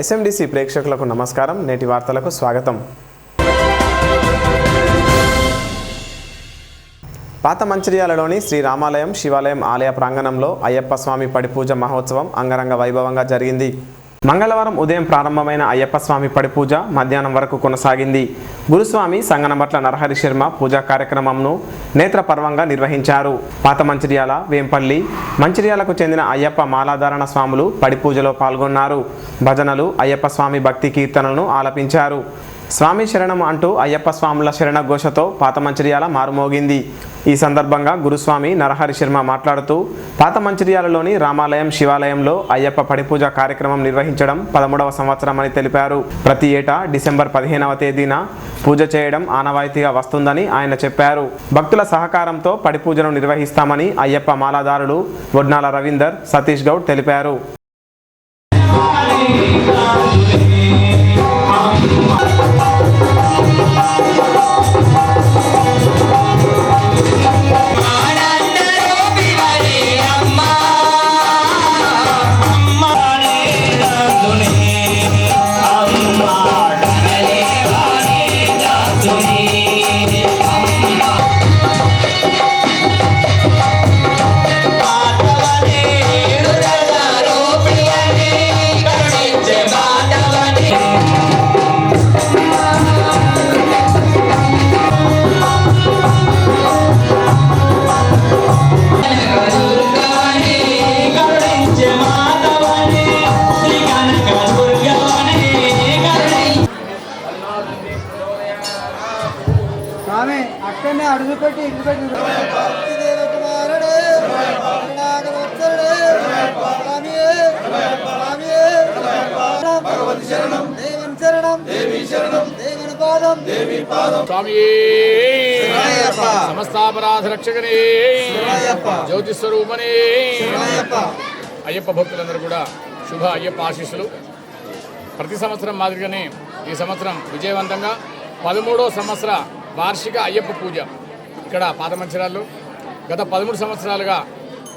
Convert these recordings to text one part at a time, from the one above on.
ఎస్ఎండిసి ప్రేక్షకులకు నమస్కారం. నేటి వార్తలకు స్వాగతం. పాత మంచిర్యాలలోని శ్రీ రామాలయం శివాలయం ఆలయ ప్రాంగణంలో అయ్యప్ప స్వామి పడిపూజ మహోత్సవం అంగరంగ వైభవంగా జరిగింది. మంగళవారం ఉదయం ప్రారంభమైన అయ్యప్ప స్వామి పడిపూజ మధ్యాహ్నం వరకు కొనసాగింది. గురుస్వామి సంగనమట్ల నరహరి శర్మ పూజా కార్యక్రమంను నేత్రపర్వంగా నిర్వహించారు. పాత మంచిర్యాల, వేంపల్లి, మంచిర్యాలకు చెందిన అయ్యప్ప మాలాధారణ స్వాములు పడిపూజలో పాల్గొన్నారు. భజనలు, అయ్యప్ప స్వామి భక్తి కీర్తనలను ఆలపించారు. స్వామి శరణం అంటూ అయ్యప్ప స్వాముల శరణ ఘోషతో పాత మంచిర్యాల మారుమోగింది. ఈ సందర్భంగా గురుస్వామి నరహరి శర్మ మాట్లాడుతూ పాత మంచిర్యాలలోని రామాలయం శివాలయంలో అయ్యప్ప పడిపూజ కార్యక్రమం నిర్వహించడం 13వ సంవత్సరం అని తెలిపారు. ప్రతి ఏటా డిసెంబర్ 15వ తేదీన పూజ చేయడం ఆనవాయితీగా వస్తుందని ఆయన చెప్పారు. భక్తుల సహకారంతో పడిపూజను నిర్వహిస్తామని అయ్యప్ప మాలాదారులు వడ్నాల రవీందర్, సతీష్ గౌడ్ తెలిపారు. అడుగుపెట్టి సమస్తాపరాధ రక్షకనే, జ్యోతి స్వరూపనే అయ్యప్ప భక్తులందరూ కూడా శుభ అయ్యప్ప ఆశీస్సులు. ప్రతి సంవత్సరం మాదిరిగానే ఈ సంవత్సరం విజయవంతంగా 13వ సంవత్సర వార్షిక అయ్యప్ప పూజ ఇక్కడ పాత మంచిర్యాలలో గత 13 సంవత్సరాలుగా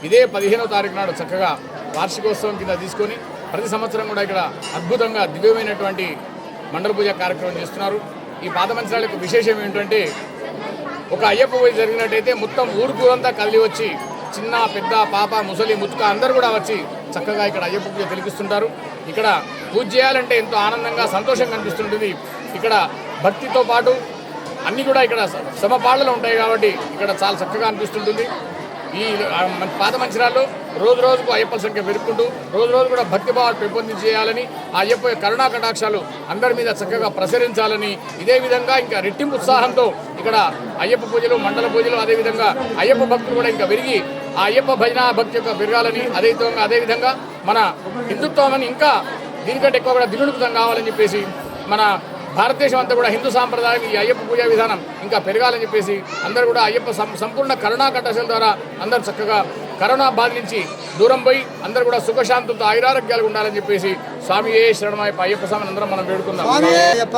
ఇదే 15వ తారీఖు నాడు చక్కగా వార్షికోత్సవం కింద తీసుకొని ప్రతి సంవత్సరం కూడా ఇక్కడ అద్భుతంగా దివ్యమైనటువంటి మండల పూజ కార్యక్రమం చేస్తున్నారు. ఈ పాత మంచిర్యాలకు విశేషం ఏంటంటే ఒక అయ్యప్ప పూజ జరిగినట్టయితే మొత్తం ఊరుకూరంతా కదిలి వచ్చి చిన్న పెద్ద పాప ముసలి ముత్తుక అందరూ కూడా వచ్చి చక్కగా ఇక్కడ అయ్యప్ప పూజ తిలకిస్తుంటారు. ఇక్కడ పూజ చేయాలంటే ఎంతో ఆనందంగా సంతోషంగా అనిపిస్తుంటుంది. ఇక్కడ భక్తితో పాటు అన్నీ కూడా ఇక్కడ సమపాళ్ళలో ఉంటాయి కాబట్టి ఇక్కడ చాలా చక్కగా అనిపిస్తుంటుంది. ఈ పాత మంచిర్యాలలో రోజు రోజుకు అయ్యప్ప సంఖ్య పెరుగుకుంటూ రోజు రోజు కూడా భక్తిభావాలు పెంపొందించేయాలని ఆ అయ్యప్ప కరుణా కటాక్షాలు అందరి మీద చక్కగా ప్రసరించాలని ఇదే విధంగా ఇంకా రెట్టింపు ఉత్సాహంతో ఇక్కడ అయ్యప్ప పూజలు, మండల పూజలు, అదేవిధంగా అయ్యప్ప భక్తులు కూడా ఇంకా పెరిగి ఆ అయ్యప్ప భజన భక్తి యొక్క పెరగాలని అదేవిధంగా మన హిందుత్వం ఇంకా దీనికంటే ఎక్కువ కూడా దిగుణుతం కావాలని చెప్పేసి మన భారతదేశం అంతా కూడా హిందూ సాంప్రదాయం ఈ అయ్యప్ప పూజా విధానం ఇంకా పెరగాలని చెప్పేసి అందరూ కూడా అయ్యప్ప సంపూర్ణ కరుణా కటాక్షల ద్వారా అందరూ చక్కగా కరోనా బాధ నుంచి దూరం పోయి అందరూ కూడా సుఖశాంతులతో ఆయురారోగ్యాలు ఉండాలని చెప్పేసి స్వామి శరణమయ్యప్ప అయ్యప్ప స్వామిని అందరం మనం వేడుకుందాం. అయ్యప్ప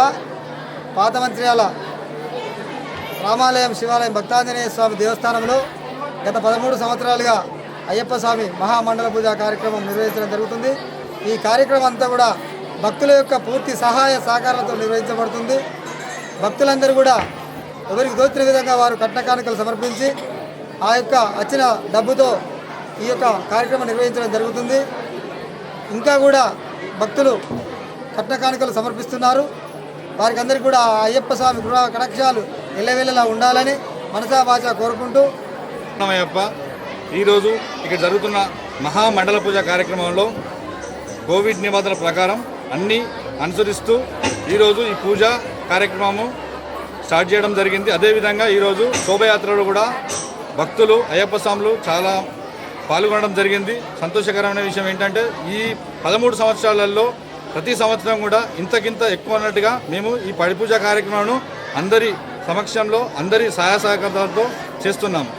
పాత మంచిర్యాల రామాలయం శివాలయం భక్తాంజనేయ స్వామి దేవస్థానంలో గత 13 సంవత్సరాలుగా అయ్యప్ప స్వామి మహామండల పూజ కార్యక్రమం నిర్వహించడం జరుగుతుంది. ఈ కార్యక్రమం అంతా కూడా భక్తుల యొక్క పూర్తి సహాయ సహకారాలతో నిర్వహించబడుతుంది. భక్తులందరూ కూడా ఎవరికి తోచిన విధంగా వారు కట్న కానుకలు సమర్పించి ఆ యొక్క వచ్చిన డబ్బుతో ఈ యొక్క కార్యక్రమం నిర్వహించడం జరుగుతుంది. ఇంకా కూడా భక్తులు కట్న కానుకలు సమర్పిస్తున్నారు. వారికి అందరికీ కూడా అయ్యప్ప స్వామి గృహ కటాక్షాలు ఎల్లవేళలా ఉండాలని మనసా వాచా కోరుకుంటూ అయ్యప్ప ఈరోజు ఇక్కడ జరుగుతున్న మహామండల పూజ కార్యక్రమంలో కోవిడ్ నిబంధనల ప్రకారం అన్నీ అనుసరిస్తూ ఈరోజు ఈ పూజ కార్యక్రమము స్టార్ట్ చేయడం జరిగింది. అదేవిధంగా ఈరోజు శోభయాత్రలో కూడా భక్తులు అయ్యప్ప స్వాములు చాలా పాల్గొనడం జరిగింది. సంతోషకరమైన విషయం ఏంటంటే ఈ 13 సంవత్సరాలలో ప్రతి సంవత్సరం కూడా ఇంతకింత ఎక్కువ అన్నట్టుగా మేము ఈ పడిపూజ కార్యక్రమాలను అందరి సమక్షంలో అందరి సహాయ సహకారాలతో చేస్తున్నాము.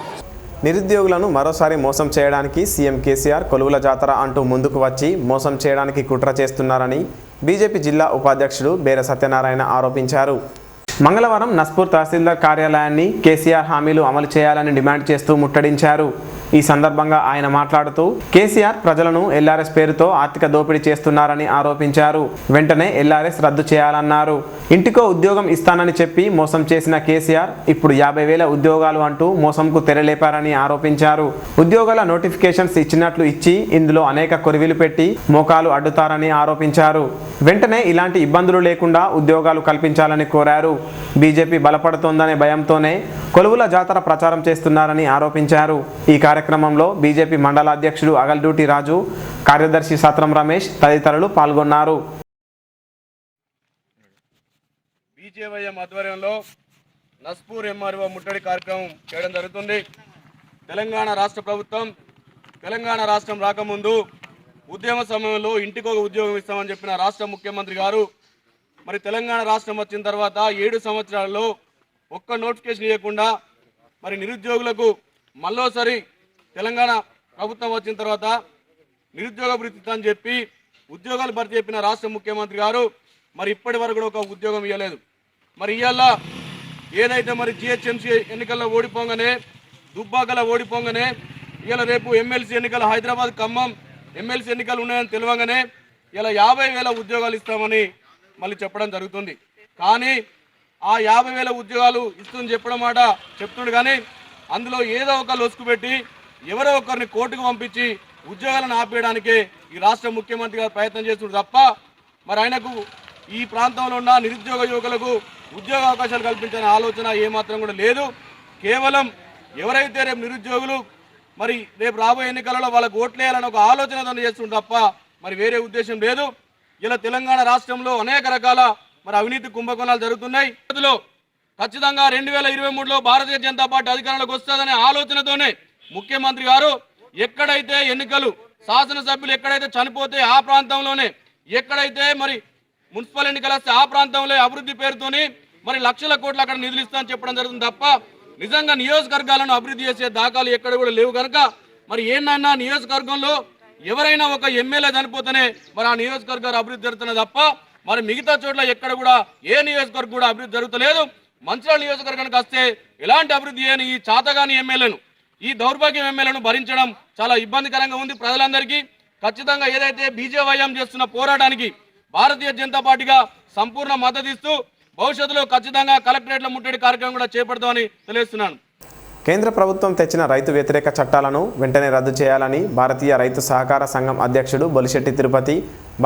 నిరుద్యోగులను మరోసారి మోసం చేయడానికి సీఎం కేసీఆర్ కొలువుల జాతర అంటూ ముందుకు వచ్చి మోసం చేయడానికి కుట్ర చేస్తున్నారని బీజేపీ జిల్లా ఉపాధ్యక్షుడు బేర సత్యనారాయణ ఆరోపించారు. మంగళవారం నస్పూర్ తహసీల్దార్ కార్యాలయాన్ని కేసీఆర్ హామీలు అమలు చేయాలని డిమాండ్ చేస్తూ ముట్టడించారు. ఈ సందర్భంగా ఆయన మాట్లాడుతూ కేసీఆర్ ప్రజలను ఎల్ఆర్ఎస్ పేరుతో ఆర్థిక దోపిడీ చేస్తున్నారని ఆరోపించారు. వెంటనే ఎల్ఆర్ఎస్ రద్దు చేయాలన్నారు. ఇంటికో ఉద్యోగం ఇస్తానని చెప్పి మోసం చేసిన కేసీఆర్ ఇప్పుడు 50,000 ఉద్యోగాలు అంటూ మోసంకు తెరలేపారని ఆరోపించారు. ఉద్యోగాల నోటిఫికేషన్స్ ఇచ్చినట్లు ఇచ్చి ఇందులో అనేక కొరివిలు పెట్టి మోకాలు అడ్డుతారని ఆరోపించారు. వెంటనే ఇలాంటి ఇబ్బందులు లేకుండా ఉద్యోగాలు కల్పించాలని కోరారు. బీజేపీ బలపడుతోందనే భయంతోనే కొలువుల జాతర ప్రచారం చేస్తున్నారని ఆరోపించారు. ఈ కార్యక్రమంలో బీజేపీ మండల అధ్యక్షుడు అగల్డ్యూటి రాజు, కార్యదర్శి సత్రం రమేష్ తదితరులు పాల్గొన్నారు. బీజేవైఎం ఆధ్వర్యంలో నస్పూర్ ఎంఆర్ఓ ముట్టడి కార్యక్రమం చేయడం జరుగుతుంది. తెలంగాణ రాష్ట్ర ప్రభుత్వం తెలంగాణ రాష్ట్రం రాకముందు ఉద్యమ సమయంలో ఇంటికి ఒక ఉద్యోగం ఇస్తామని చెప్పిన రాష్ట్ర ముఖ్యమంత్రి గారు మరి తెలంగాణ రాష్ట్రం వచ్చిన తర్వాత 7 సంవత్సరాల్లో ఒక్క నోటిఫికేషన్ ఇవ్వకుండా మరి నిరుద్యోగులకు మళ్ళోసారి తెలంగాణ ప్రభుత్వం వచ్చిన తర్వాత నిరుద్యోగ భృతి అని చెప్పి ఉద్యోగాలు భర్తీ చెప్పిన రాష్ట్ర ముఖ్యమంత్రి గారు మరి ఇప్పటి వరకు కూడా ఒక ఉద్యోగం ఇవ్వలేదు. మరి ఇవాళ ఏదైతే మరి జిహెచ్ఎంసీ ఎన్నికల్లో ఓడిపోగానే దుబ్బాకలో ఓడిపోగానే ఇవాళ రేపు ఎమ్మెల్సీ ఎన్నికలు హైదరాబాద్ ఖమ్మం ఎమ్మెల్సీ ఎన్నికలు ఉన్నాయని తెలియగానే ఇలా 50,000 ఉద్యోగాలు ఇస్తామని మళ్ళీ చెప్పడం జరుగుతుంది. కానీ ఆ 50,000 ఉద్యోగాలు ఇస్తుందని చెప్పడం మాట చెప్తుండు కానీ అందులో ఏదో ఒక లొసుకు పెట్టి ఎవరో ఒకరిని కోర్టుకు పంపించి ఉద్యోగాలను ఆపేయడానికే ఈ రాష్ట్ర ముఖ్యమంత్రి గారు ప్రయత్నం చేస్తున్నారు తప్ప మరి ఆయనకు ఈ ప్రాంతంలో ఉన్న నిరుద్యోగ యువకులకు ఉద్యోగ అవకాశాలు కల్పించాలనే ఆలోచన ఏమాత్రం కూడా లేదు. కేవలం ఎవరైతే రేపు నిరుద్యోగులు మరి రేపు రాబోయే ఎన్నికలలో వాళ్ళకు ఓట్లేయాలని ఒక ఆలోచనతో చేస్తుండ్రు తప్ప మరి వేరే ఉద్దేశం లేదు. ఇలా తెలంగాణ రాష్ట్రంలో అనేక రకాల మరి అవినీతి కుంభకోణాలు జరుగుతున్నాయి. అందులో ఖచ్చితంగా 2023లో భారతీయ జనతా పార్టీ అధికారంలోకి వస్తుందనే ఆలోచనతోనే ముఖ్యమంత్రి గారు ఎక్కడైతే ఎన్నికలు శాసనసభ్యులు ఎక్కడైతే చనిపోతే ఆ ప్రాంతంలోనే ఎక్కడైతే మరి మున్సిపల్ ఎన్నికలు వస్తే ఆ ప్రాంతంలో అభివృద్ధి పేరుతోని మరి లక్షల కోట్లు అక్కడ నిధులు ఇస్తామని చెప్పడం జరుగుతుంది తప్ప నిజంగా నియోజకవర్గాలను అభివృద్ధి చేసే దాఖలు ఎక్కడ కూడా లేవు కనుక మరి ఏంటన్నా నియోజకవర్గంలో ఎవరైనా ఒక ఎమ్మెల్యే చనిపోతేనే మరి ఆ నియోజకవర్గాలు అభివృద్ధి జరుగుతున్నది తప్ప మరి మిగతా చోట్ల ఎక్కడ కూడా ఏ నియోజకవర్గం కూడా అభివృద్ధి జరుగుతలేదు. మంచిర్యాల నియోజకవర్గానికి వస్తే ఎలాంటి అభివృద్ధి చేయని ఈ చాతగాని ఎమ్మెల్యేను ఈ దౌర్భాగ్యం ఎమ్మెల్యేను భరించడం చాలా ఇబ్బందికరంగా ఉంది ప్రజలందరికీ. ఖచ్చితంగా ఏదైతే బీజేవైఎం చేస్తున్న పోరాటానికి భారతీయ జనతా పార్టీగా సంపూర్ణ మద్దతు ఇస్తూ భవిష్యత్తులో ఖచ్చితంగా కలెక్టరేట్ల ముట్టడి కార్యక్రమం కూడా చేపడతామని తెలియజేస్తున్నాను. కేంద్ర ప్రభుత్వం తెచ్చిన రైతు వ్యతిరేక చట్టాలను వెంటనే రద్దు చేయాలని భారతీయ రైతు సహకార సంఘం అధ్యక్షుడు బొలిశెట్టి తిరుపతి,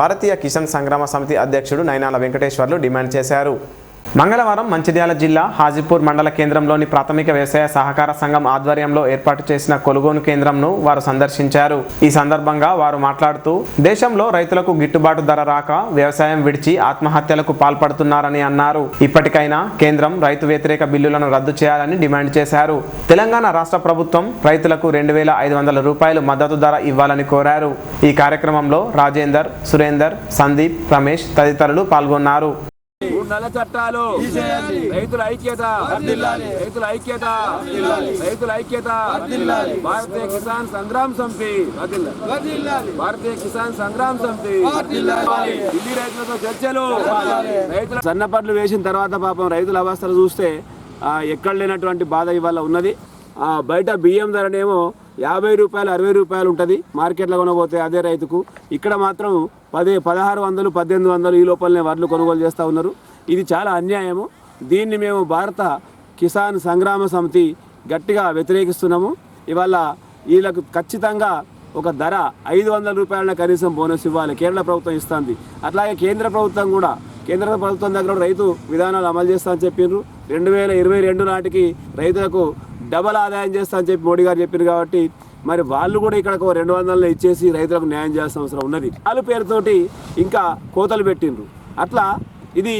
భారతీయ కిసాన్ సంగ్రామ సమితి అధ్యక్షుడు నైనాల వెంకటేశ్వర్లు డిమాండ్ చేశారు. మంగళవారం మంచిర్యాల జిల్లా హాజీపూర్ మండల కేంద్రంలోని ప్రాథమిక వ్యవసాయ సహకార సంఘం ఆధ్వర్యంలో ఏర్పాటు చేసిన కొనుగోలు కేంద్రంను వారు సందర్శించారు. ఈ సందర్భంగా వారు మాట్లాడుతూ దేశంలో రైతులకు గిట్టుబాటు ధర రాక వ్యవసాయం విడిచి ఆత్మహత్యలకు పాల్పడుతున్నారని అన్నారు. ఇప్పటికైనా కేంద్రం రైతు వ్యతిరేక బిల్లులను రద్దు చేయాలని డిమాండ్ చేశారు. తెలంగాణ రాష్ట్ర ప్రభుత్వం రైతులకు 2,500 రూపాయలు మద్దతు ధర ఇవ్వాలని కోరారు. ఈ కార్యక్రమంలో రాజేందర్, సురేందర్, సందీప్, రమేష్ తదితరులు పాల్గొన్నారు. నల్ల చట్టాలు, రైతుల ఐక్యత, రైతుల ఐక్యత, రైతుల ఐక్యత, భారతీయ కిసాన్ సంగ్రామ్ సమితి, భారతీయ కిసాన్ సంగ్రామ్ సమితి, ఢిల్లీ రైతులతో చర్చలు. రైతుల సన్నపట్లు వేసిన తర్వాత పాపం రైతుల అవస్థలు చూస్తే ఎక్కడ లేనటువంటి బాధ ఇవాళ ఉన్నది. బయట బియ్యం ధరనేమో 50 రూపాయలు 60 రూపాయలు ఉంటుంది మార్కెట్లో కొనబోతే అదే రైతుకు. ఇక్కడ మాత్రం 1600 1800 ఈ లోపలనే వడ్లు కొనుగోలు చేస్తూ ఉన్నారు. ఇది చాలా అన్యాయము. దీన్ని మేము భారత కిసాన్ సంగ్రామ సమితి గట్టిగా వ్యతిరేకిస్తున్నాము. ఇవాళ వీళ్ళకు ఖచ్చితంగా ఒక ధర 500 రూపాయల కనీసం బోనస్ ఇవ్వాలి, కేరళ ప్రభుత్వం ఇస్తుంది. అట్లాగే కేంద్ర ప్రభుత్వం కూడా కేంద్ర ప్రభుత్వం దగ్గర రైతు విధానాలు అమలు చేస్తా అని చెప్పిండ్రు. 2022 నాటికి రైతులకు డబల్ ఆదాయం చేస్తా అని చెప్పి మోడీ గారు చెప్పారు. కాబట్టి మరి వాళ్ళు కూడా ఇక్కడ 200 ఇచ్చేసి రైతులకు న్యాయం చేయాల్సిన అవసరం ఉన్నది. వాళ్ళ పేరుతోటి ఇంకా కోతలు పెట్టిండ్రు. అట్లా ఇది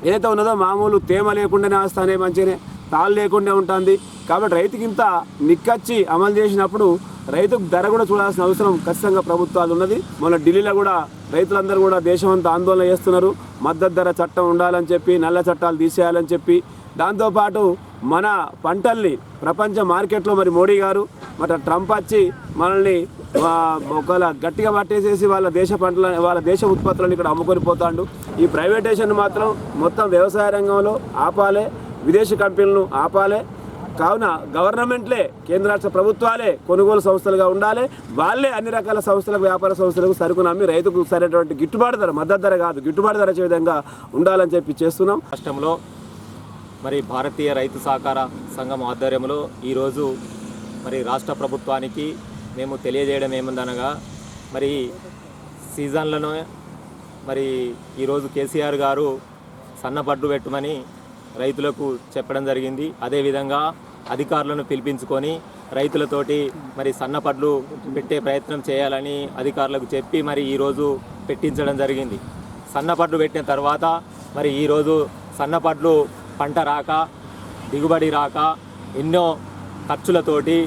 ఏదైతే ఉన్నదో మామూలు తేమ లేకుండానే వస్తానే మంచిగానే తాళ్ళు లేకుండా ఉంటుంది. కాబట్టి రైతుకి ఇంత నిక్కచ్చి అమలు చేసినప్పుడు రైతుకు ధర కూడా చూడాల్సిన అవసరం ఖచ్చితంగా ప్రభుత్వాలు ఉన్నది. మొన్న ఢిల్లీలో కూడా రైతులందరూ కూడా దేశమంతా ఆందోళన చేస్తున్నారు. మద్దతు ధర చట్టం ఉండాలని చెప్పి, నల్ల చట్టాలు తీసేయాలని చెప్పి. దాంతోపాటు మన పంటల్ని ప్రపంచ మార్కెట్లో మరి మోడీ గారు మరి ట్రంప్ వచ్చి మనల్ని ఒకవేళ గట్టిగా పట్టేసేసి వాళ్ళ దేశ పంటల వాళ్ళ దేశ ఉత్పత్తులను ఇక్కడ అమ్ముకొని పోతాడు. ఈ ప్రైవేటేషన్ మాత్రం మొత్తం వ్యవసాయ రంగంలో ఆపాలి, విదేశీ కంపెనీలను ఆపాలి. కావున గవర్నమెంట్లే, కేంద్ర రాష్ట్ర ప్రభుత్వాలే కొనుగోలు సంస్థలుగా ఉండాలి. వాళ్ళే అన్ని రకాల సంస్థలకు, వ్యాపార సంస్థలకు సరుకు నమ్మి రైతుకు సరైనటువంటి గిట్టుబాటు ధర, మద్దతు ధర కాదు గిట్టుబాటు ధర వచ్చే విధంగా ఉండాలని చెప్పి చేస్తున్నాం. రాష్ట్రంలో మరి భారతీయ రైతు సహకార సంఘం ఆధ్వర్యంలో ఈరోజు మరి రాష్ట్ర ప్రభుత్వానికి మేము తెలియజేయడం ఏముందనగా, మరి సీజన్లను మరి ఈరోజు కేసీఆర్ గారు సన్నపడ్డు పెట్టమని రైతులకు చెప్పడం జరిగింది. అదేవిధంగా అధికారులను పిలిపించుకొని రైతులతోటి మరి సన్నపడ్లు పెట్టే ప్రయత్నం చేయాలని అధికారులకు చెప్పి మరి ఈరోజు పెట్టించడం జరిగింది. సన్నపడ్లు పెట్టిన తర్వాత మరి ఈరోజు సన్నపడ్లు పంట రాక, దిగుబడి రాక, ఎన్నో ఖర్చులతోటి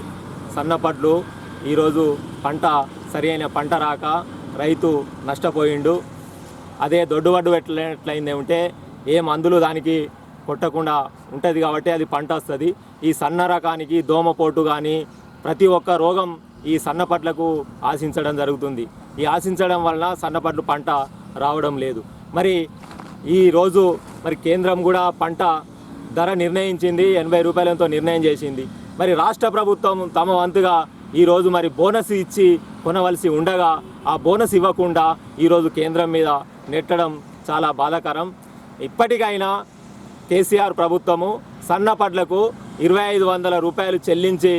సన్నపడ్లు ఈరోజు సరైన పంట రాక రైతు నష్టపోయిండు. అదే దొడ్డుబడ్డు ఎట్లయింది ఉంటే ఏ మందులు దానికి కొట్టకుండా ఉంటుంది కాబట్టి అది పంట వస్తుంది. ఈ సన్న రకానికి దోమపోటు కానీ ప్రతి ఒక్క రోగం ఈ సన్నపడ్లకు ఆశించడం జరుగుతుంది. ఈ ఆశించడం వలన సన్నపడ్లు పంట రావడం లేదు. మరి ఈరోజు మరి కేంద్రం కూడా పంట ధర నిర్ణయించింది, 80 రూపాయలతో నిర్ణయం చేసింది. మరి రాష్ట్ర ప్రభుత్వం తమ వంతుగా ఈరోజు మరి బోనస్ ఇచ్చి కొనవలసి ఉండగా ఆ బోనస్ ఇవ్వకుండా ఈరోజు కేంద్రం మీద నెట్టడం చాలా బాధాకరం. ఇప్పటికైనా కేసీఆర్ ప్రభుత్వము సన్నపడ్లకు 2500 రూపాయలు చెల్లించి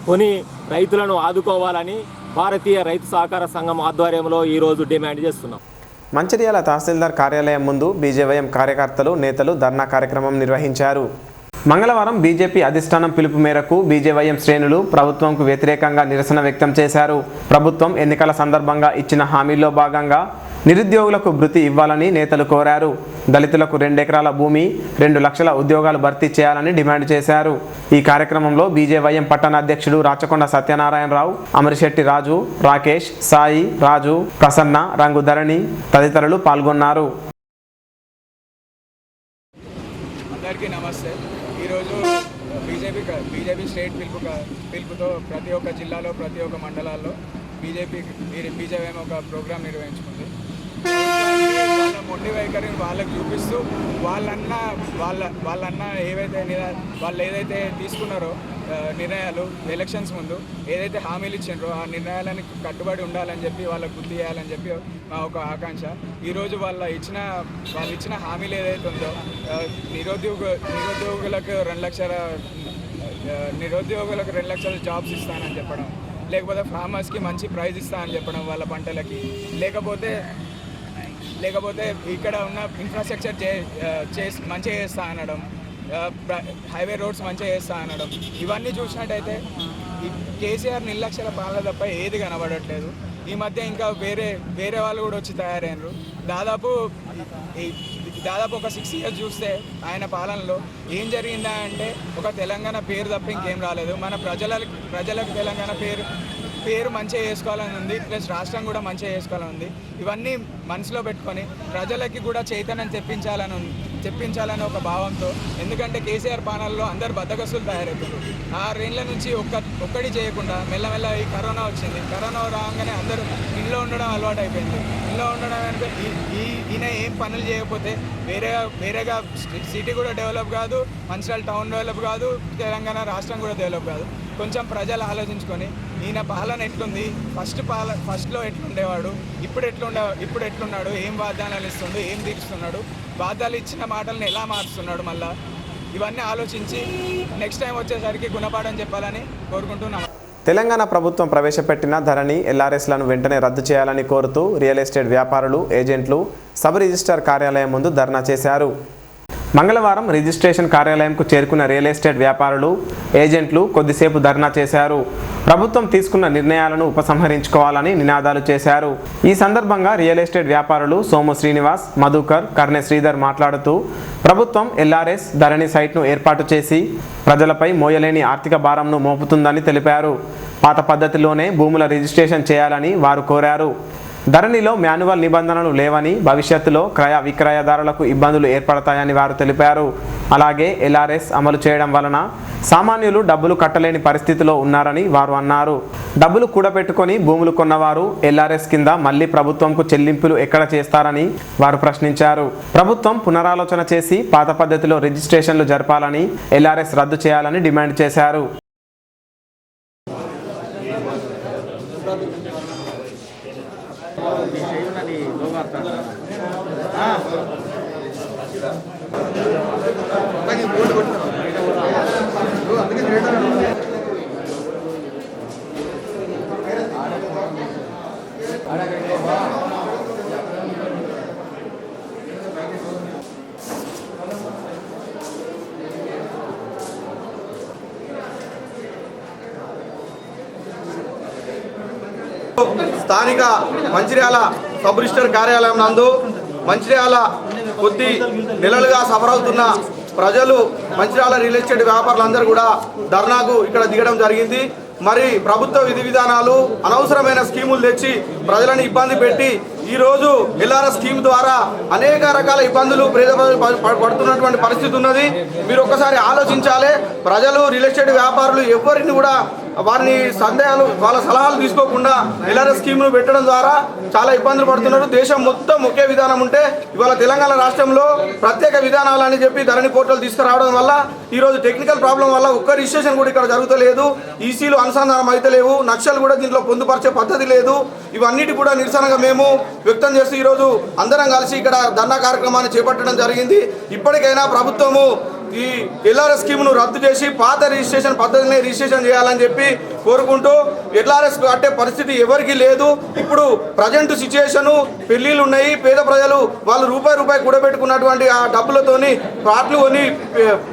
కొని రైతులను ఆదుకోవాలని భారతీయ రైతు సహకార సంఘం ఆధ్వర్యంలో ఈరోజు డిమాండ్ చేస్తున్నాం. మంచిర్యాల తహసీల్దార్ కార్యాలయం ముందు బీజేవైఎం కార్యకర్తలు, నేతలు ధర్నా కార్యక్రమం నిర్వహించారు. మంగళవారం బీజేపీ అధిష్టానం పిలుపు మేరకు బీజేవైఎం శ్రేణులు ప్రభుత్వంకు వ్యతిరేకంగా నిరసన వ్యక్తం చేశారు. ప్రభుత్వం ఎన్నికల సందర్భంగా ఇచ్చిన హామీల్లో భాగంగా నిరుద్యోగులకు భృతి ఇవ్వాలని నేతలు కోరారు. దళితులకు 2 ఎకరాల భూమి, 2 లక్షల ఉద్యోగాలు భర్తీ చేయాలని డిమాండ్ చేశారు. ఈ కార్యక్రమంలో బీజేవైఎం పట్టణ అధ్యక్షుడు రాచకొండ సత్యనారాయణరావు, అమరిశెట్టి రాజు, రాకేష్, సాయి, రాజు, ప్రసన్న, రంగు ధరణి తదితరులు పాల్గొన్నారు. అందరికీ నమస్తే. ఈరోజు బీజేపీ స్టేట్ పిలుపుతో ప్రతి ఒక్క జిల్లాలో, ప్రతి ఒక్క మండలాల్లో బీజేపీ ఒక ప్రోగ్రాం నిర్వహించుకుంది. వాళ్ళ మొండి వైఖరిని వాళ్ళకి చూపిస్తూ వాళ్ళన్న వాళ్ళు ఏదైతే తీసుకున్నారో నిర్ణయాలు ఎలక్షన్స్ ముందు ఏదైతే హామీలు ఇచ్చిండ్రో ఆ నిర్ణయాలను కట్టుబడి ఉండాలని చెప్పి వాళ్ళకు గుర్తు చేయాలని చెప్పి మా ఒక ఆకాంక్ష. ఈరోజు వాళ్ళు ఇచ్చిన హామీలు ఏదైతే ఉందో నిరుద్యోగులకు 2 లక్షల జాబ్స్ ఇస్తానని చెప్పడం, లేకపోతే ఫార్మర్స్కి మంచి ప్రైజ్ ఇస్తా అని చెప్పడం వాళ్ళ పంటలకి, లేకపోతే ఇక్కడ ఉన్న ఇన్ఫ్రాస్ట్రక్చర్ మంచిగా చేస్తా అనడం, హైవే రోడ్స్ మంచిగా చేస్తా అనడం, ఇవన్నీ చూసినట్టయితే ఈ కేసీఆర్ నిర్లక్ష్యాల పాలన తప్ప ఏది కనబడట్లేదు. ఈ మధ్య ఇంకా వేరే వాళ్ళు కూడా వచ్చి తయారైనరు. దాదాపు ఒక 6 years చూస్తే ఆయన పాలనలో ఏం జరిగిందా అంటే ఒక తెలంగాణ పేరు తప్ప ఇంకేం రాలేదు. మన ప్రజలకు తెలంగాణ పేరు మంచిగా చేసుకోవాలని ఉంది, ప్లస్ రాష్ట్రం కూడా మంచిగా చేసుకోవాలని ఉంది. ఇవన్నీ మనసులో పెట్టుకొని ప్రజలకి కూడా చైతన్యం తెప్పించాలని ఒక భావంతో, ఎందుకంటే కేసీఆర్ పాలనలో అందరు బద్దగస్తులు తయారవుతారు. 6 ఏళ్ళ నుంచి ఒక్కటి చేయకుండా మెల్లమెల్ల ఈ కరోనా వచ్చింది. కరోనా రాగానే అందరూ ఇంట్లో ఉండడం అలవాటు అయిపోయింది. ఇంట్లో ఉండడం అంటే ఈయన ఏం పనులు చేయకపోతే వేరేగా సిటీ కూడా డెవలప్ కాదు, మంచిర్యాల టౌన్ డెవలప్ కాదు, తెలంగాణ రాష్ట్రం కూడా డెవలప్ కాదు. కొంచెం ప్రజలు ఆలోచించుకొని ఈయన పాలన ఎట్లుంది, ఫస్ట్లో ఎట్లుండేవాడు, ఇప్పుడు ఎట్లున్నాడు, ఏం వాగ్దానాలు ఇస్తుండు, ఏం తీరుస్తున్నాడు, వాగ్దానాలు ఇచ్చిన మాటలను ఎలా మారుస్తున్నాడు, మళ్ళీ ఇవన్నీ ఆలోచించి నెక్స్ట్ టైం వచ్చేసరికి గుణపాఠం చెప్పాలని కోరుకుంటున్నాం. తెలంగాణ ప్రభుత్వం ప్రవేశపెట్టిన ధరణి ఎల్ఆర్ఎస్లను వెంటనే రద్దు చేయాలని కోరుతూ రియల్ ఎస్టేట్ వ్యాపారులు, ఏజెంట్లు సబ్ రిజిస్ట్రార్ కార్యాలయం ముందు ధర్నా చేశారు. మంగళవారం రిజిస్ట్రేషన్ కార్యాలయంకు చేరుకున్న రియల్ ఎస్టేట్ వ్యాపారులు, ఏజెంట్లు కొద్దిసేపు ధర్నా చేశారు. ప్రభుత్వం తీసుకున్న నిర్ణయాలను ఉపసంహరించుకోవాలని నినాదాలు చేశారు. ఈ సందర్భంగా రియల్ ఎస్టేట్ వ్యాపారులు సోము శ్రీనివాస్, మధుకర్, కర్ణె శ్రీధర్ మాట్లాడుతూ ప్రభుత్వం ఎల్ఆర్ఎస్ ధరణి సైట్ను ఏర్పాటు చేసి ప్రజలపై మోయలేని ఆర్థిక భారంను మోపుతుందని తెలిపారు. పాత పద్ధతిలోనే భూముల రిజిస్ట్రేషన్ చేయాలని వారు కోరారు. ధరణిలో మాన్యువల్ నిబంధనలు లేవని, భవిష్యత్తులో క్రయ విక్రయదారులకు ఇబ్బందులు ఏర్పడతాయని వారు తెలిపారు. అలాగే ఎల్ఆర్ఎస్ అమలు చేయడం వలన సామాన్యులు డబ్బులు కట్టలేని పరిస్థితిలో ఉన్నారని వారు అన్నారు. డబ్బులు కూడబెట్టుకొని భూములు కొన్నవారు ఎల్ఆర్ఎస్ కింద మళ్లీ ప్రభుత్వంకు చెల్లింపులు ఎక్కడ చేస్తారని వారు ప్రశ్నించారు. ప్రభుత్వం పునరాలోచన చేసి పాత పద్ధతిలో రిజిస్ట్రేషన్లు జరపాలని, ఎల్ఆర్ఎస్ రద్దు చేయాలని డిమాండ్ చేశారు. స్థానిక మంచిర్యాల సబ్ రిజిస్టర్ కార్యాలయం నందు మంచిర్యాల కొద్ది నెలలుగా సఫరవుతున్న ప్రజలు, మంచిర్యాల రియల్ ఎస్టేట్ వ్యాపారులందరూ కూడా ధర్నాకు ఇక్కడ దిగడం జరిగింది. మరి ప్రభుత్వ విధి విధానాలు, అనవసరమైన స్కీములు తెచ్చి ప్రజలను ఇబ్బంది పెట్టి ఈరోజు ఎల్ఆర్ఎస్ స్కీమ్ ద్వారా అనేక రకాల ఇబ్బందులు పడుతున్నటువంటి పరిస్థితి ఉన్నది. మీరు ఒక్కసారి ఆలోచించాలి. ప్రజలు, రియల్ ఎస్టేట్ వ్యాపారులు ఎవరిని కూడా వారిని సందేహాలు, వాళ్ళ సలహాలు తీసుకోకుండా ఎల్ఆర్ఎస్ స్కీమ్ను పెట్టడం ద్వారా చాలా ఇబ్బందులు పడుతున్నారు. దేశం మొత్తం ఒకే విధానం ఉంటే ఇవాళ తెలంగాణ రాష్ట్రంలో ప్రత్యేక విధానాలు అని చెప్పి ధరణి పోర్టల్ తీసుకురావడం వల్ల ఈరోజు టెక్నికల్ ప్రాబ్లం వల్ల ఒక్క రిజిస్ట్రేషన్ కూడా ఇక్కడ జరుగుతలేదు. ఈసీలు అనుసంధానం అయితే లేవు. నక్షలు కూడా దీంట్లో పొందుపరిచే పద్ధతి లేదు. ఇవన్నిటి కూడా నిరసనగా మేము వ్యక్తం చేస్తూ ఈరోజు అందరం కలిసి ఇక్కడ ధర్నా కార్యక్రమాన్ని చేపట్టడం జరిగింది. ఇప్పటికైనా ప్రభుత్వము ఈ ఎల్ఆర్ఎస్ స్కీమ్ను రద్దు చేసి పాత రిజిస్ట్రేషన్ పద్ధతిని రిజిస్ట్రేషన్ చేయాలని చెప్పి కోరుకుంటూ, ఎల్ఆర్ఎస్ కట్టే పరిస్థితి ఎవరికి లేదు. ఇప్పుడు ప్రజెంట్ సిచ్యుయేషను, పెళ్లిళ్ళు ఉన్నాయి, పేద ప్రజలు వాళ్ళు రూపాయి కూడబెట్టుకున్నటువంటి ఆ డబ్బులతోని ప్లాట్లు కొని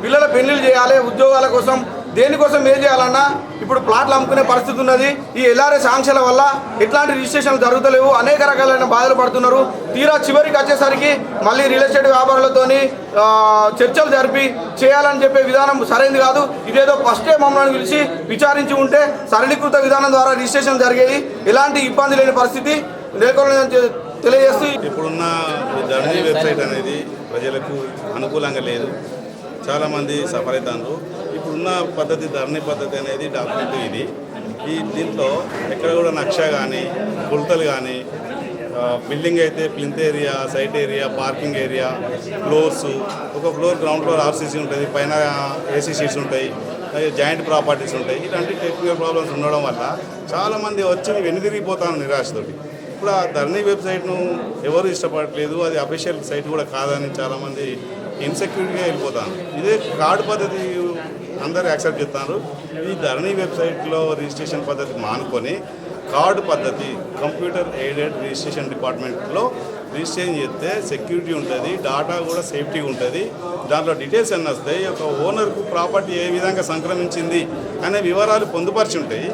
పిల్లల పెళ్లిళ్ళు చేయాలి, ఉద్యోగాల కోసం దేనికోసం ఏం చేయాలన్నా ఇప్పుడు ప్లాట్లు అమ్ముకునే పరిస్థితి ఉన్నది. ఈ ఎల్ఆర్ఎస్ ఆంక్షల వల్ల ఎట్లాంటి రిజిస్ట్రేషన్లు జరుగుతలేవు, అనేక రకాలైన బాధలు పడుతున్నారు. తీరా చివరికి వచ్చేసరికి మళ్ళీ రియల్ ఎస్టేట్ వ్యాపారులతోని చర్చలు జరిపి చేయాలని చెప్పే విధానం సరైనది కాదు. ఇదేదో ఫస్టే మమ్మల్ని పిలిచి విచారించి ఉంటే సరళీకృత విధానం ద్వారా రిజిస్ట్రేషన్ జరిగేది, ఎలాంటి ఇబ్బంది లేని పరిస్థితి నెలకొల్లని తెలియజేస్తూ, ఇప్పుడున్న ధరణి వెబ్సైట్ అనేది ప్రజలకు అనుకూలంగా లేదు. చాలామంది సఫర్ అవుతారు. ఇప్పుడున్న పద్ధతి, ధరణి పద్ధతి అనేది డాక్యుమెంట్ ఇది. దీంట్లో ఎక్కడ కూడా నక్ష కానీ, కొలతలు కానీ, బిల్డింగ్ అయితే plinth area, site area, parking area, floors, ఒక ఫ్లోర్ గ్రౌండ్ ఫ్లోర్ ఆర్సీసీ ఉంటుంది, పైన ఏసీ షీట్స్ ఉంటాయి, జాయింట్ ప్రాపర్టీస్ ఉంటాయి. ఇలాంటి టెక్నికల్ ప్రాబ్లమ్స్ ఉండడం వల్ల చాలామంది వచ్చి వెనుదిరిగిపోతాను నిరాశతోటి. ఇప్పుడు ఆ ధరణి వెబ్సైట్ను ఎవరు ఇష్టపడట్లేదు. అది అఫీషియల్ సైట్ కూడా కాదని చాలామంది ఇన్సెక్యూరిటీగా వెళ్ళిపోతాను. ఇదే కార్డు పద్ధతి అందరూ యాక్సెప్ట్ చేస్తున్నారు. ఈ ధరణి వెబ్సైట్లో రిజిస్ట్రేషన్ పద్ధతి మానుకొని కార్డు పద్ధతి, కంప్యూటర్ ఎయిడెడ్ రిజిస్ట్రేషన్ డిపార్ట్మెంట్లో రిజిస్ట్రేషన్ చేస్తే సెక్యూరిటీ ఉంటుంది, డాటా కూడా సేఫ్టీ ఉంటుంది. దాంట్లో డీటెయిల్స్ అన్నీ వస్తాయి. ఒక ఓనర్కు ప్రాపర్టీ ఏ విధంగా సంక్రమించింది అనే వివరాలు పొందుపరిచి ఉంటాయి.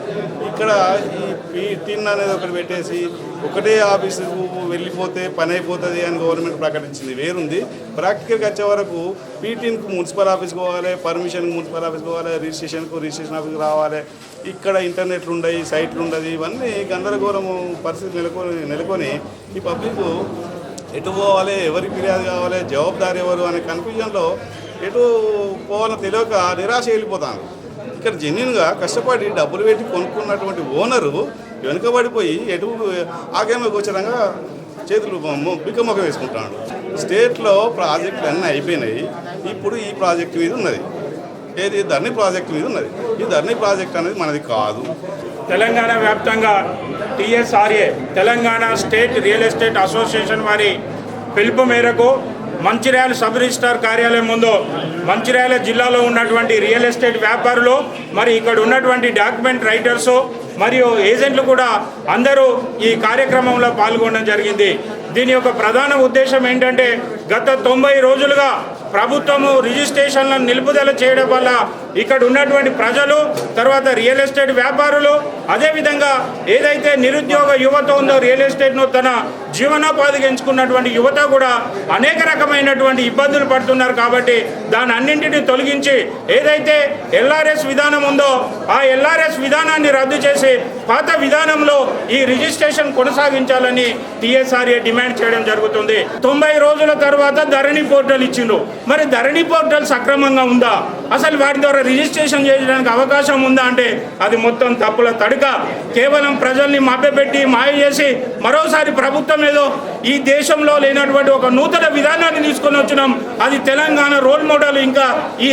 ఇక్కడ ఈ టిన్ అనేది ఒకటి పెట్టేసి ఒకటే ఆఫీసుకు వెళ్ళిపోతే పని అయిపోతుంది అని గవర్నమెంట్ ప్రకటించింది వేరుంది. ప్రాక్టికల్గా వచ్చే వరకు పీటీన్కు మున్సిపల్ ఆఫీస్కి పోవాలి, పర్మిషన్కి మున్సిపల్ ఆఫీస్కి పోవాలి, రిజిస్ట్రేషన్కు రిజిస్ట్రేషన్ ఆఫీస్కి రావాలి. ఇక్కడ ఇంటర్నెట్లు ఉండవు, సైట్లు ఉండదు. ఇవన్నీ గందరగోళము పరిస్థితి నెలకొని ఈ పబ్లిక్ ఎటు పోవాలి, ఎవరికి ఫిర్యాదు కావాలి, జవాబుదారి ఎవరు అనే కన్ఫ్యూజన్లో ఎటు పోవాలని తెలియక నిరాశ వెళ్ళిపోతాను. ఇక్కడ జెన్యున్గా కష్టపడి డబ్బులు పెట్టి కొనుక్కున్నటువంటి ఓనరు వెనుకబడిపోయి ఎటు ఆగేమ గోచరంగా చేతులు బిక్కమొక్క వేసుకుంటున్నాడు. స్టేట్లో ప్రాజెక్టులు అన్నీ అయిపోయినాయి. ఇప్పుడు ఈ ప్రాజెక్టు మీద ఉన్నది, ఏది ధరణి ప్రాజెక్టు మీద ఉన్నది. ఈ ధరణి ప్రాజెక్ట్ అనేది మనది కాదు. తెలంగాణ వ్యాప్తంగా TSRA Telangana state real estate association వారి పిలుపు మేరకు మంచిర్యాల సబ్ రిజిస్ట్రార్ కార్యాలయం ముందు మంచిర్యాల జిల్లాలో ఉన్నటువంటి రియల్ ఎస్టేట్ వ్యాపారులు, మరి ఇక్కడ ఉన్నటువంటి డాక్యుమెంట్ రైటర్సు మరియు ఏజెంట్లు కూడా అందరూ ఈ కార్యక్రమంలో పాల్గొనడం జరిగింది. దీని యొక్క ప్రధాన ఉద్దేశం ఏంటంటే, గత 90 రోజులుగా ప్రభుత్వము రిజిస్ట్రేషన్లను నిలుపుదల చేయడం వల్ల ఇక్కడ ఉన్నటువంటి ప్రజలు, తర్వాత రియల్ ఎస్టేట్ వ్యాపారులు, అదేవిధంగా ఏదైతే నిరుద్యోగ యువత ఉందో రియల్ ఎస్టేట్ను తన జీవనోపాధికి ఎంచుకున్నటువంటి యువత కూడా అనేక రకమైనటువంటి ఇబ్బందులు పడుతున్నారు. కాబట్టి దాని అన్నింటినీ తొలగించి ఏదైతే ఎల్ఆర్ఎస్ విధానం ఉందో ఆ ఎల్ఆర్ఎస్ విధానాన్ని రద్దు చేసి పాత విధానంలో ఈ రిజిస్ట్రేషన్ కొనసాగించాలని టీఎస్ఆర్ఏ డిమాండ్ చేయడం జరుగుతుంది. 90 రోజుల తర్వాత ధరణి పోర్టల్ ఇచ్చిండ్రు. మరి ధరణి పోర్టల్ సక్రమంగా ఉందా, అసలు వాటి ద్వారా రిజిస్ట్రేషన్ చేయడానికి అవకాశం ఉందా అంటే అది మొత్తం తప్పుల తడక. కేవలం ప్రజల్ని మభ్యపెట్టి మాయ చేసి మరోసారి ప్రభుత్వం ఏదో ఈ దేశంలో లేనటువంటి ఒక నూతన విధానాన్ని తీసుకొని వచ్చినాం, అది తెలంగాణ రోల్ మోడల్, ఇంకా ఈ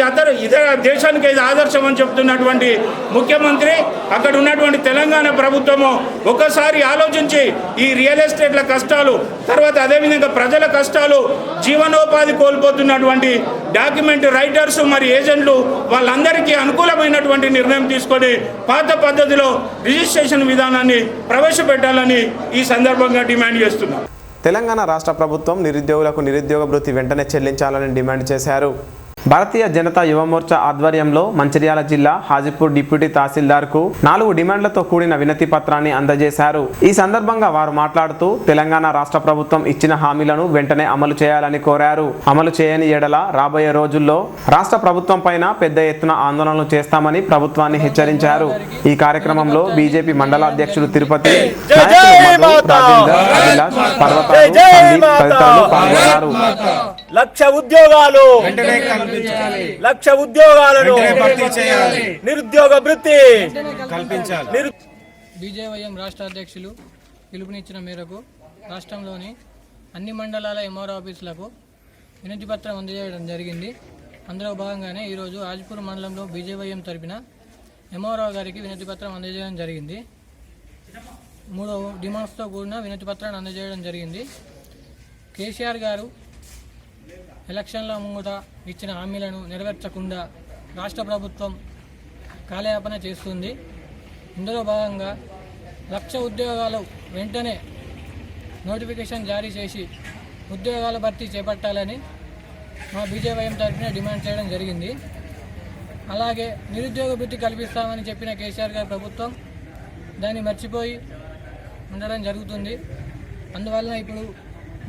ఇతర దేశానికి ఇది ఆదర్శం అని చెప్తున్నటువంటి ముఖ్యమంత్రి, అక్కడ ఉన్నటువంటి తెలంగాణ ప్రభుత్వము ఒకసారి ఆలోచించి ఈ రియల్ ఎస్టేట్ల కష్టాలు, తర్వాత అదేవిధంగా ప్రజల కష్టాలు, జీవనోపాధి కోల్పోతున్నటువంటి డాక్యుమెంట్ రైటర్స్ మరి ఏజెంట్లు వాళ్ళందరికీ అనుకూలమైనటువంటి నిర్ణయం తీసుకొని పాత పద్ధతిలో రిజిస్ట్రేషన్ విధానాన్ని ప్రవేశపెట్టాలని ఈ సందర్భంగా డిమాండ్ చేస్తున్నాం. తెలంగాణ రాష్ట్ర ప్రభుత్వం నిరుద్యోగులకు నిరుద్యోగ భృతి వెంటనే చెల్లించాలని డిమాండ్ చేశారు. భారతీయ జనతా యువ మోర్చా ఆధ్వర్యంలో మంచిర్యాల జిల్లా హాజీపూర్ డిప్యూటీ తహసీల్దార్కు 4 డిమాండ్లతో కూడిన వినతి పత్రాన్ని అందజేశారు. ఈ సందర్భంగా వారు మాట్లాడుతూ తెలంగాణ రాష్ట్ర ప్రభుత్వం ఇచ్చిన హామీలను వెంటనే అమలు చేయాలని కోరారు. అమలు చేయని ఎడల రాబోయే రోజుల్లో రాష్ట్ర ప్రభుత్వం పైన పెద్ద ఎత్తున ఆందోళనలు చేస్తామని ప్రభుత్వాన్ని హెచ్చరించారు. ఈ కార్యక్రమంలో బీజేపీ మండల అధ్యక్షులు తిరుపతి, నాయకులు మధు, రాజేందర్, అభిలాష్, పర్వతాలు, సందీప్ తదితరులు పాల్గొన్నారు. లక్ష ఉద్యోగాలు, లక్ష ఉద్యోగాలను నిరుద్యోగ వృత్తి కల్పించాలి. బీజేవైఎం రాష్ట్ర అధ్యక్షులు పిలుపునిచ్చిన మేరకు రాష్ట్రంలోని అన్ని మండలాల ఎంఆర్ఓ ఆఫీసులకు వినతి పత్రం అందజేయడం జరిగింది. అందులో భాగంగానే ఈరోజు హాజీపూర్ మండలంలో బీజేవైఎం తరపున ఎంఆర్ఓ గారికి వినతి పత్రం అందజేయడం జరిగింది. 3 డిమాండ్స్తో కూడిన వినతి పత్రాన్ని అందజేయడం జరిగింది. కేసీఆర్ గారు ఎలక్షన్ల ముంగట ఇచ్చిన హామీలను నెరవేర్చకుండా రాష్ట్ర ప్రభుత్వం కాలయాపన చేస్తుంది. ఇందులో భాగంగా 1,00,000 ఉద్యోగాలు వెంటనే నోటిఫికేషన్ జారీ చేసి ఉద్యోగాల భర్తీ చేపట్టాలని మా బీజేవైఎం తరఫున డిమాండ్ చేయడం జరిగింది. అలాగే నిరుద్యోగ భృతి కల్పిస్తామని చెప్పిన కేసీఆర్ గారి ప్రభుత్వం దాన్ని మర్చిపోయి ఉండడం జరుగుతుంది. అందువలన ఇప్పుడు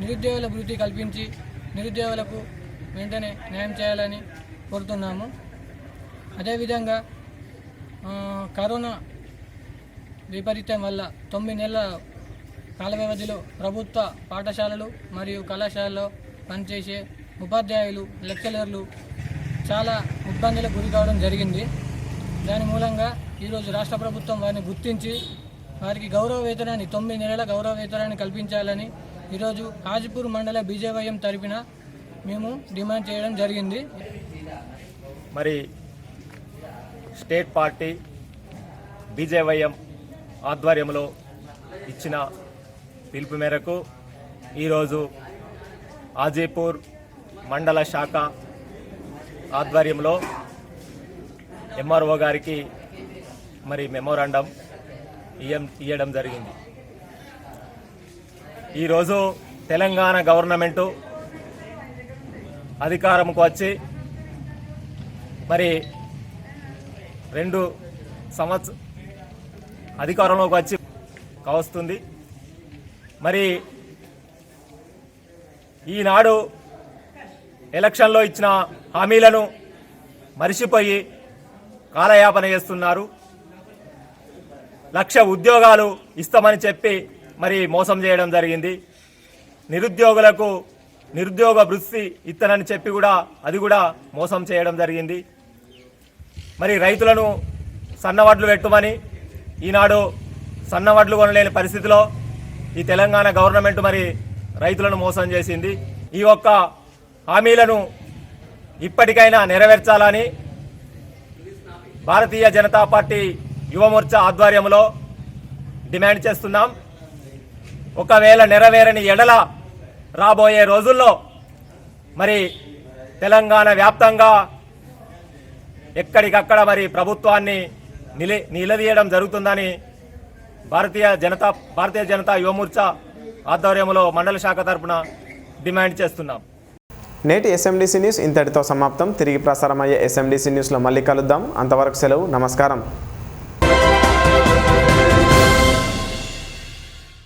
నిరుద్యోగుల భృతి కల్పించి నిరుద్యోగులకు వెంటనే న్యాయం చేయాలని కోరుతున్నాము. అదేవిధంగా కరోనా విపరీతం వల్ల 9 నెలల కాల వ్యవధిలో ప్రభుత్వ పాఠశాలలు మరియు కళాశాలలో పనిచేసే ఉపాధ్యాయులు, లెక్చరర్లు చాలా ఇబ్బందులకు గురి కావడం జరిగింది. దాని మూలంగా ఈరోజు రాష్ట్ర ప్రభుత్వం వారిని గుర్తించి వారికి గౌరవ వేతనాన్ని 9 నెలల గౌరవ వేతనాన్ని కల్పించాలని ఈరోజు హాజీపూర్ మండల బీజేవైఎం తరపున మేము డిమాండ్ చేయడం జరిగింది. మరి స్టేట్ పార్టీ బీజేవైఎం ఆధ్వర్యంలో ఇచ్చిన పిలుపు మేరకు ఈరోజు హాజీపూర్ మండల శాఖ ఆధ్వర్యంలో ఎంఆర్ఓ గారికి మరి మెమోరాండం ఇవ్వడం జరిగింది. ఈరోజు తెలంగాణ గవర్నమెంటు అధికారంకు వచ్చి మరి 2 సంవత్సరం అధికారంలోకి వచ్చి కావస్తుంది. మరి ఈనాడు ఎలక్షన్లో ఇచ్చిన హామీలను మరిచిపోయి కాలయాపన చేస్తున్నారు. 1,00,000 ఉద్యోగాలు ఇస్తామని చెప్పి మరి మోసం చేయడం జరిగింది. నిరుద్యోగులకు నిరుద్యోగ వృత్తి ఇస్తానని చెప్పి కూడా అది కూడా మోసం చేయడం జరిగింది. మరి రైతులను సన్నవడ్లు పెట్టుమని ఈనాడు సన్నవడ్లు కొనలేని పరిస్థితిలో ఈ తెలంగాణ గవర్నమెంట్ మరి రైతులను మోసం చేసింది. ఈ ఒక్క హామీలను ఇప్పటికైనా నెరవేర్చాలని భారతీయ జనతా పార్టీ యువ మోర్చా ఆధ్వర్యంలో డిమాండ్ చేస్తున్నాం. ఒకవేళ నెరవేరని ఎడల రాబోయే రోజుల్లో మరి తెలంగాణ వ్యాప్తంగా ఎక్కడికక్కడ మరి ప్రభుత్వాన్ని నిలదీయడం జరుగుతుందని భారతీయ జనతా యువ మోర్చా ఆధ్వర్యంలో మండల శాఖ తరపున డిమాండ్ చేస్తున్నాం. నేటి ఎస్ఎండిసి న్యూస్ ఇంతటితో సమాప్తం. తిరిగి ప్రసారమయ్యే ఎస్ఎండిసి న్యూస్లో మళ్ళీ కలుద్దాం. అంతవరకు సెలవు. నమస్కారం.